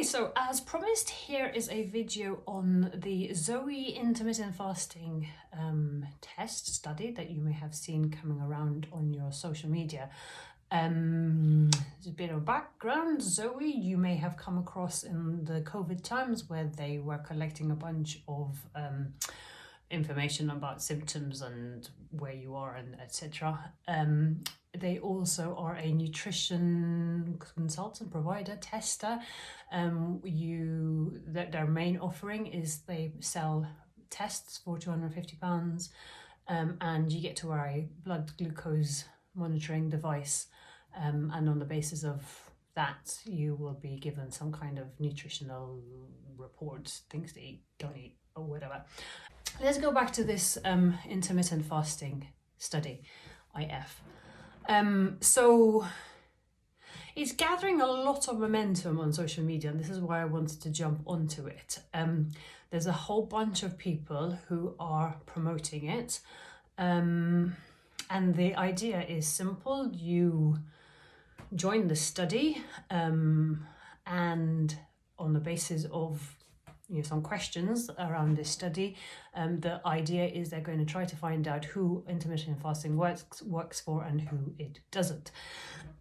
so as promised, here is a video on the Zoe intermittent fasting test study that you may have seen coming around on your social media. There's a bit of background. Zoe, you may have come across in the COVID times where they were collecting a bunch of information about symptoms and where you are and etc. They also are a nutrition consultant, provider, tester. Their main offering is they sell tests for £250, and you get to wear a blood glucose monitoring device, and on the basis of that you will be given some kind of nutritional reports, things to eat, don't eat, or whatever. Let's go back to this intermittent fasting study, IF. So it's gathering a lot of momentum on social media, and this is why I wanted to jump onto it. There's a whole bunch of people who are promoting it, and the idea is simple. You join the study, and on the basis of some questions around this study, the idea is they're going to try to find out who intermittent fasting works for and who it doesn't.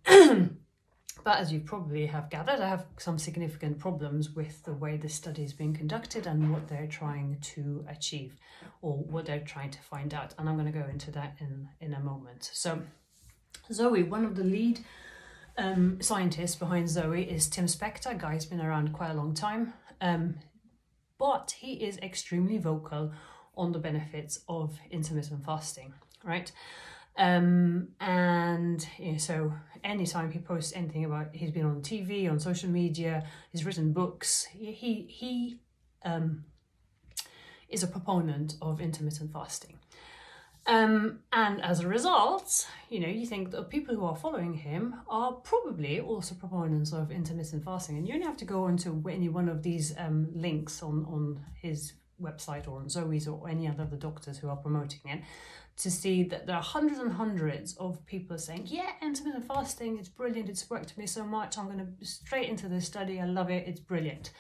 But as you probably have gathered, I have some significant problems with the way this study is being conducted and what they're trying to achieve, or what they're trying to find out, and I'm going to go into that in a moment. So Zoe, one of the lead scientists behind Zoe is Tim Spector. Guy's been around quite a long time. But he is extremely vocal on the benefits of intermittent fasting, right? So anytime he posts anything about, he's been on TV, on social media, he's written books, he is a proponent of intermittent fasting. And as a result, you think that people who are following him are probably also proponents of intermittent fasting. And you only have to go onto any one of these links on his website or on Zoe's or any other of the doctors who are promoting it to see that there are hundreds and hundreds of people saying, yeah, intermittent fasting, it's brilliant, it's worked for me so much, I'm going to straight into this study, I love it, it's brilliant.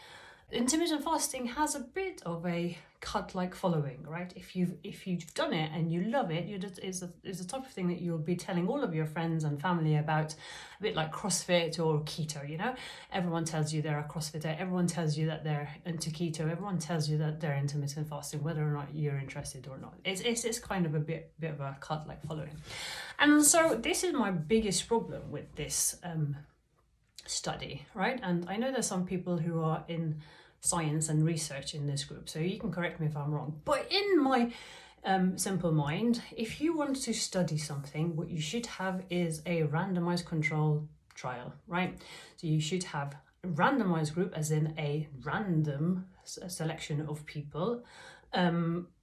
Intermittent fasting has a bit of a cult-like following, right? If you've done it and you love it, it's the type of thing that you'll be telling all of your friends and family about, a bit like CrossFit or keto. Everyone tells you they're a CrossFitter, everyone tells you that they're into keto, everyone tells you that they're intermittent fasting, whether or not you're interested or not. It's kind of a bit of a cult-like following, and so this is my biggest problem with this study, right? And I know there's some people who are in science and research in this group, so you can correct me if I'm wrong, but in my simple mind, if you want to study something, what you should have is a randomized control trial, right? So you should have a randomized group, as in a random selection of people,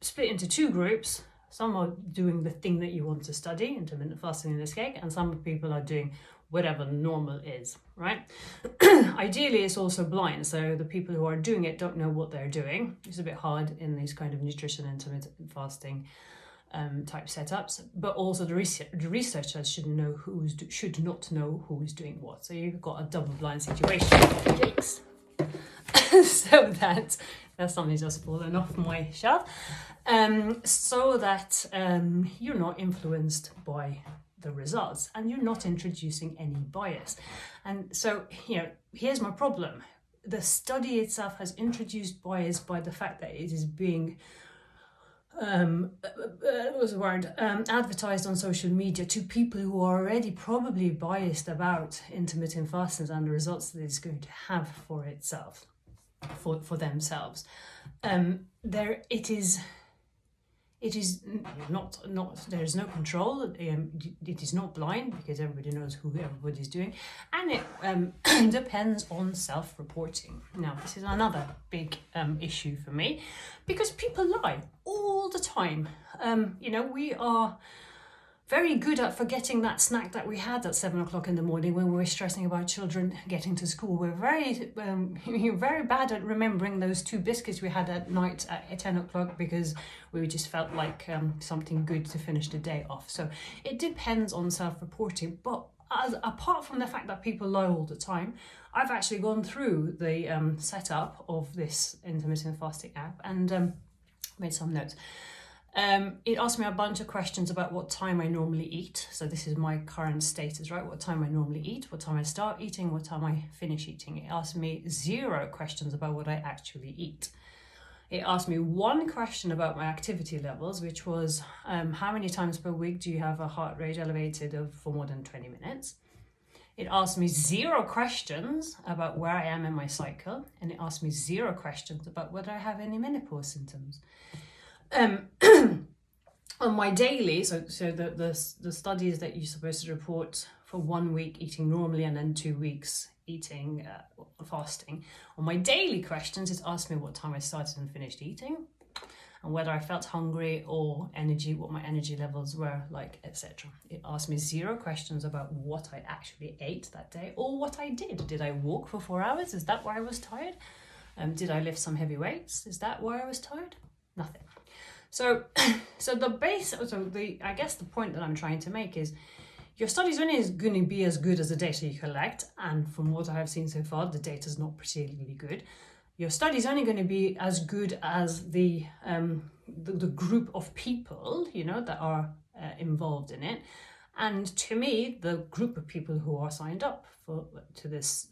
split into two groups. Some are doing the thing that you want to study, intermittent fasting in this case, and some people are doing whatever normal is, right? Ideally, it's also blind, so the people who are doing it don't know what they're doing. It's a bit hard in these kind of nutrition intermittent fasting type setups, but also the researchers should not know who's doing what. So you've got a double blind situation. Yikes. So that's something just fallen off my shelf. So that you're not influenced by the results and you're not introducing any bias. And so here's my problem. The study itself has introduced bias by the fact that it is being advertised on social media to people who are already probably biased about intermittent fasting and the results that it's going to have for itself, for themselves. It is not there is no control. It is not blind because everybody knows who everybody's doing, and it depends on self-reporting. Now, this is another big issue for me, because people lie all the time. We are very good at forgetting that snack that we had at 7 o'clock in the morning when we were stressing about children getting to school. We're very bad at remembering those 2 biscuits we had at night at 10 o'clock because we just felt like something good to finish the day off. So it depends on self-reporting, but apart from the fact that people lie all the time, I've actually gone through the setup of this intermittent fasting app and made some notes. It asked me a bunch of questions about what time I normally eat. So this is my current status, right? What time I normally eat, what time I start eating, what time I finish eating. It asked me 0 questions about what I actually eat. It asked me 1 question about my activity levels, which was how many times per week do you have a heart rate elevated for more than 20 minutes? It asked me 0 questions about where I am in my cycle, and it asked me 0 questions about whether I have any menopause symptoms. On my daily, so the studies that you're supposed to report for 1 week eating normally and then 2 weeks eating fasting. On my daily questions, it asked me what time I started and finished eating, and whether I felt hungry or energy, what my energy levels were like, etc. It asked me 0 questions about what I actually ate that day or what I did. Did I walk for 4 hours? Is that why I was tired? Did I lift some heavy weights? Is that why I was tired? Nothing. So I guess the point that I'm trying to make is your study's only going to be as good as the data you collect, and from what I have seen so far, the data is not particularly good. Your study's only going to be as good as the group of people, that are involved in it. And to me, the group of people who are signed up to this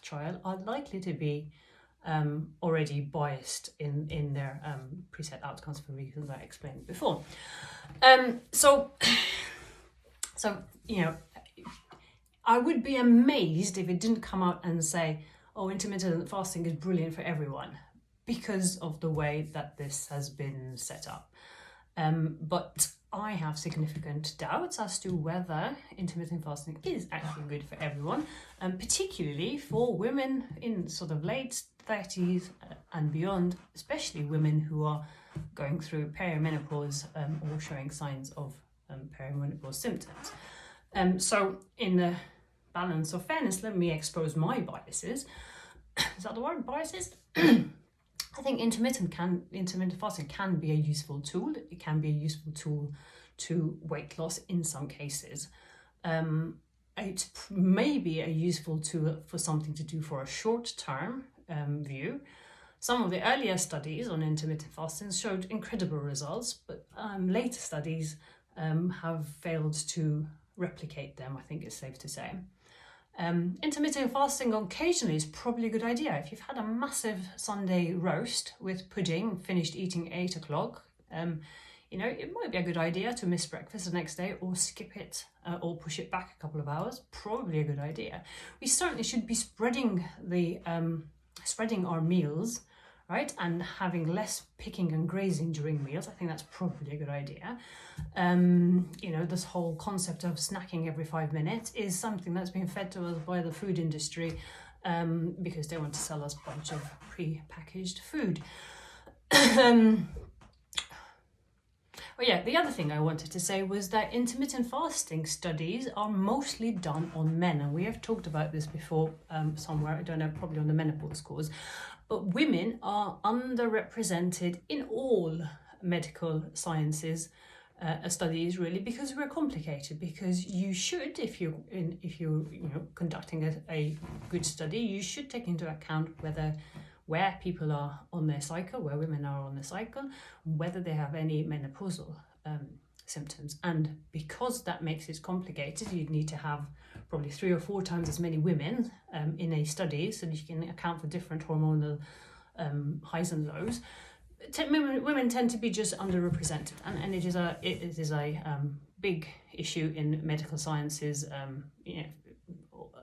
trial are likely to be already biased in their preset outcomes for reasons I explained before. So I would be amazed if it didn't come out and say, oh, intermittent fasting is brilliant for everyone, because of the way that this has been set up. But I have significant doubts as to whether intermittent fasting is actually good for everyone, particularly for women in sort of late 30s and beyond, especially women who are going through perimenopause or showing signs of perimenopause symptoms. So in the balance of fairness, let me expose my biases. Is that the word, biases? I think intermittent fasting can be a useful tool. It can be a useful tool to weight loss in some cases. It may be a useful tool for something to do for a short-term view. Some of the earlier studies on intermittent fasting showed incredible results, but later studies have failed to replicate them, I think it's safe to say. Intermittent fasting occasionally is probably a good idea. If you've had a massive Sunday roast with pudding, finished eating 8 o'clock, it might be a good idea to miss breakfast the next day or skip it or push it back a couple of hours. Probably a good idea. We certainly should be spreading our meals, right, and having less picking and grazing during meals. I think that's probably a good idea. This whole concept of snacking every 5 minutes is something that's been fed to us by the food industry because they want to sell us a bunch of pre-packaged food. The other thing I wanted to say was that intermittent fasting studies are mostly done on men, and we have talked about this before somewhere, I don't know, probably on the menopause course, but women are underrepresented in all medical sciences studies, really, because we're complicated. Because you should, if you're conducting a good study, you should take into account where people are on their cycle, where women are on their cycle, whether they have any menopausal symptoms. And because that makes it complicated, you'd need to have probably 3 or 4 times as many women in a study so that you can account for different hormonal highs and lows. Women tend to be just underrepresented, and it is a big issue in medical sciences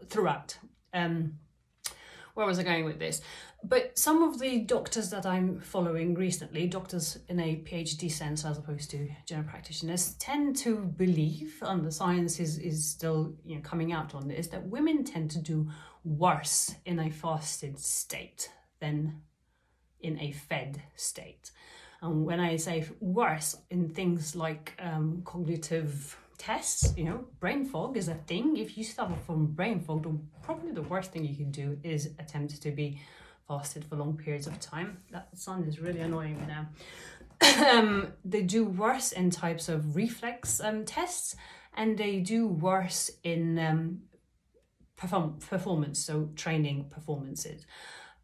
throughout. Where was I going with this? But some of the doctors that I'm following recently, doctors in a PhD sense as opposed to general practitioners, tend to believe, and the science is still coming out on this, that women tend to do worse in a fasted state than in a fed state. And when I say worse, in things like cognitive tests, brain fog is a thing. If you suffer from brain fog, probably the worst thing you can do is attempt to be fasted for long periods of time. That sound is really annoying me now. They do worse in types of reflex tests and they do worse in performance, so training performances.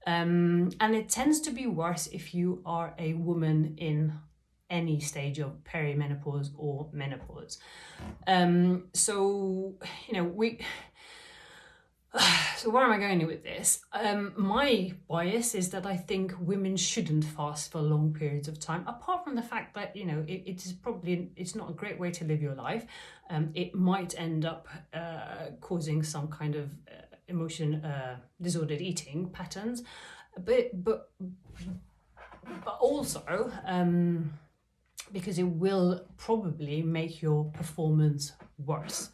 And it tends to be worse if you are a woman in any stage of perimenopause or menopause. So, you know, so where am I going with this? My bias is that I think women shouldn't fast for long periods of time, apart from the fact that, you know, it's not a great way to live your life. It might end up causing some kind of disordered eating patterns, but also because it will probably make your performance worse.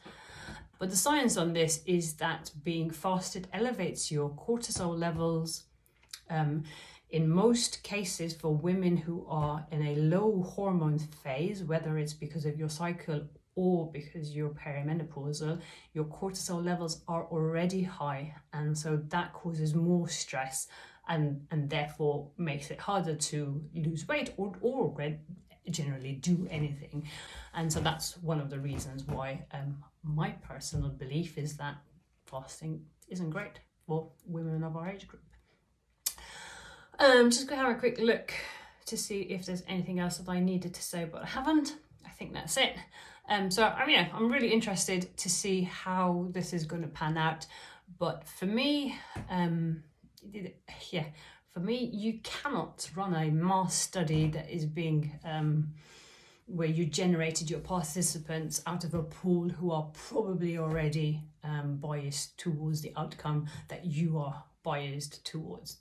But the science on this is that being fasted elevates your cortisol levels. In most cases, for women who are in a low hormone phase, whether it's because of your cycle or because you're perimenopausal, your cortisol levels are already high, and so that causes more stress and therefore makes it harder to lose weight or generally do anything. And so that's one of the reasons why my personal belief is that fasting isn't great for women of our age group. Just gonna have a quick look to see if there's anything else that I needed to say, but I haven't. I think that's it. So I mean, I'm really interested to see how this is going to pan out. But for me, for me, you cannot run a mass study that is being where you generated your participants out of a pool who are probably already biased towards the outcome that you are biased towards.